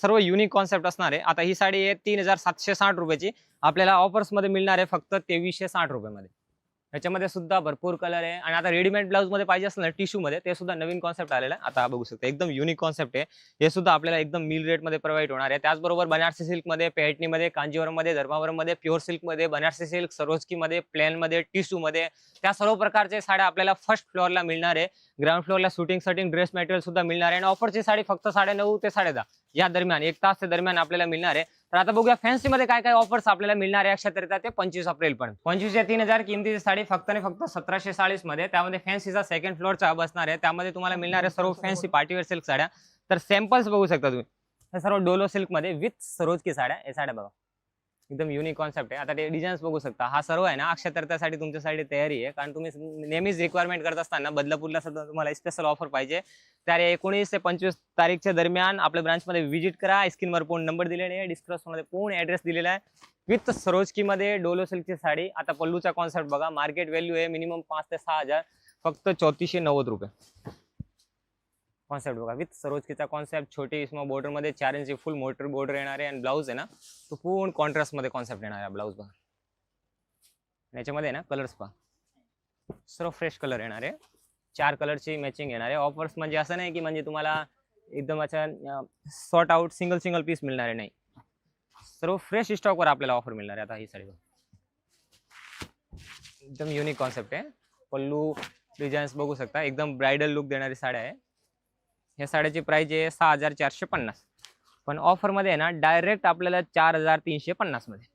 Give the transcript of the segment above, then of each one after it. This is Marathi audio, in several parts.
सर्व युनिक कॉन्सेप्ट असणार आहे। आता ही साडी आहे 3760 रुपयाची, आपल्याला ऑफर्स मध्ये मिळणार आहे फक्त 2360 रुपयामध्ये। याच्यामध्ये सुद्धा भरपूर कलर आहे आणि आता रेडीमेड ब्लाउज मध्ये पाहिजे असेल ना टिश्यू मध्ये, ते सुद्धा नवीन कॉन्सेप्ट आलेला आहे। आता बघू शकता एकदम युनिक कॉन्सेप्ट आहे, हे सुद्धा आपल्याला एकदम मिल रेट मध्ये प्रोव्हाइड होणार आहे। त्याचबरोबर बनारसी सिल्क मध्ये, पैठणी मध्ये, कांजीवरम मध्ये, धर्मावरम मध्ये, प्युअर सिल्क मध्ये, बनारसी सिल्क, सरोजकी मध्ये, प्लेन मध्ये, टिश्यू मध्ये, त्या सर्व प्रकारचे साड्या आपल्याला फर्स्ट फ्लोअरला मिळणार आहे। ग्राउंड फ्लोअरला शूटिंग साठी ड्रेस मटेरियल सुद्धा मिळणार आहे आणि ऑफरची साडी फक्त 9:30 ते 10:30 या दरम्यान 1 तास दरम्यान आपल्याला मिळणार आहे। तर आता बघूया फॅन्सी मध्ये काय काय ऑफर्स आपल्याला मिळणार आहे अक्षय तृतीया ते 25 एप्रिल पर्यंत। 25 या 3000 किमतीची साडी फक्त आणि फक्त 1740 मध्ये, त्यामध्ये फॅन्सीचा सेकंड फ्लोअरचा बसणार आहे। त्यामध्ये तुम्हाला मिळणार आहे सर्व फॅन्सी पार्टीवेअर सिल्क साड्या। तर सॅम्पल्स बघू शकता तुम्ही, हे सर्व डोलो सिल्क मध्ये विथ सरोजकी साड्या, हे साड्या बघा एकदम युनिक कॉन्सेप्ट आहे। आता ते डिझाईन्स बघू शकता, हा सर्व आहे ना अक्षय तृतीयासाठी तुमच्यासाठी तयारी आहे, कारण तुम्ही नेहमीच रिक्वायरमेंट करत असताना बदलापूरला सुद्धा तुम्हाला स्पेशल ऑफर पाहिजे। तर 19 ते 25 तारीखच्या दरम्यान आपल्या ब्रांच मध्ये व्हिजिट करा। स्क्रीनवर फोन नंबर दिलेले आहे, डिस्क्रिप्शन मध्ये पूर्ण ऍड्रेस दिलेला आहे। विथ सरोजकी मध्ये डोलो सिल्कची साडी। आता पल्लूचा कॉन्सेप्ट बघा, मार्केट व्हॅल्यू आहे मिनिमम 5 ते 6000, फक्त 3490 रुपये। कॉन्सेप्ट बघा, विथ सरोजकीचा कॉन्सेप्ट, छोटी स्मॉल बॉर्डर मध्ये 4 इंची फुल मोटर बॉर्डर येणार आहे आणि ब्लाउज आहे ना तो पूर्ण कॉन्ट्रास्ट मध्ये कॉन्सेप्ट येणार आहे। ब्लाउज बघा, याच्यामध्ये ना कलर्स पहा, सर्व फ्रेश कलर येणार आहे, 4 कलरची मॅचिंग येणार आहे। ऑफर्स म्हणजे असं नाही की म्हणजे तुम्हाला एकदम अच्छा सॉर्ट आउट सिंगल पीस मिळणार आहे, नाही, सर्व फ्रेश स्टॉक वर आपल्याला ऑफर मिळणार आहे। आता ही साडी एकदम युनिक कॉन्सेप्ट आहे, पल्लू डिझाईन्स बघू शकता, एकदम ब्राइडल लुक देणारी साड्या आहे। ह्या साड्याची प्राइस आहे 6450, पण ऑफर मध्ये आहे ना डायरेक्ट आपल्याला 4350 मध्ये।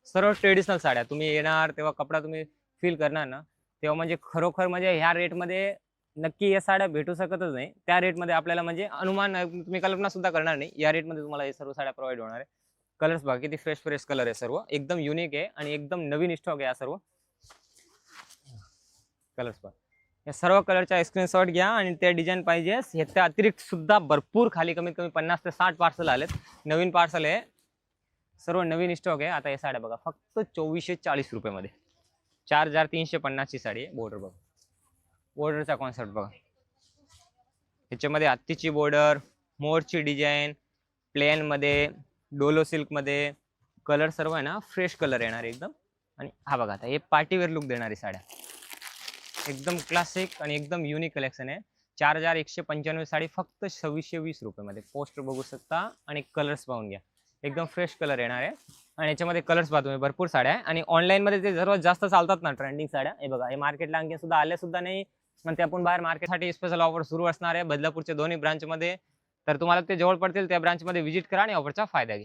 सर्व ट्रेडिशनल साड्या, तुम्ही येणार तेव्हा कपडा तुम्ही फील करणार ना, तेव्हा म्हणजे खरोखर म्हणजे ह्या रेट मध्ये नक्की या साड्या भेटू शकतच नाही। त्या रेट मध्ये आपल्याला म्हणजे अनुमान तुम्ही कल्पना सुद्धा करणार नाही, या रेट मध्ये तुम्हाला हे सर्व साड्या प्रोव्हाइड होणार आहे। कलर्स बघा किती फ्रेश कलर आहे, सर्व एकदम युनिक आहे आणि एकदम नवीन स्टॉक आहे। सर्व कलर्स बघा, या सर्व कलरच्या स्क्रीनशॉट घ्या आणि त्या डिझाईन पाहिजे ह्याच्या अतिरिक्त सुद्धा भरपूर खाली कमीत कमी 50 ते 60 पार्सल आलेत, नवीन पार्सल आहे, सर्व नवीन स्टॉक आहे। आता हे साड्या बघा फक्त 2440 रुपयामध्ये, 4350 ची साडी आहे। बॉर्डर बघा, बॉर्डरचा कॉन्सेप्ट बघा, ह्याच्यामध्ये हत्तीची बॉर्डर, मोरची डिझाईन, प्लेन मध्ये, डोलो सिल्क मध्ये, कलर सर्व आहे ना फ्रेश कलर येणार एकदम। आणि हा बघा, आता हे पार्टीवेअर लुक देणारी साड्या, एकदम क्लासिक आणि एकदम युनिक कलेक्शन आहे। 4195 साडी फक्त 2620 रुपयामध्ये। पोस्टर बघू शकता आणि कलर्स पाहून घ्या, एकदम फ्रेश कलर येणार आहे आणि याच्यामध्ये कलर्स पाहतो तुम्ही भरपूर साड्या आहे। आणि ऑनलाईन मध्ये ते सर्वात जास्त चालतात ना ट्रेंडिंग साड्या, हे बघा, हे मार्केटला आणखी सुद्धा आले सुद्धा नाही, पण ते आपण बाहेर मार्केटसाठी स्पेशल ऑफर सुरू असणार आहे बदलापूरच्या दोन्ही ब्रांच मध्ये। तर तुम्हाला ते जवळ पडतील त्या ब्रांच मध्ये व्हिजिट करा आणि ऑफरचा फायदा घ्या।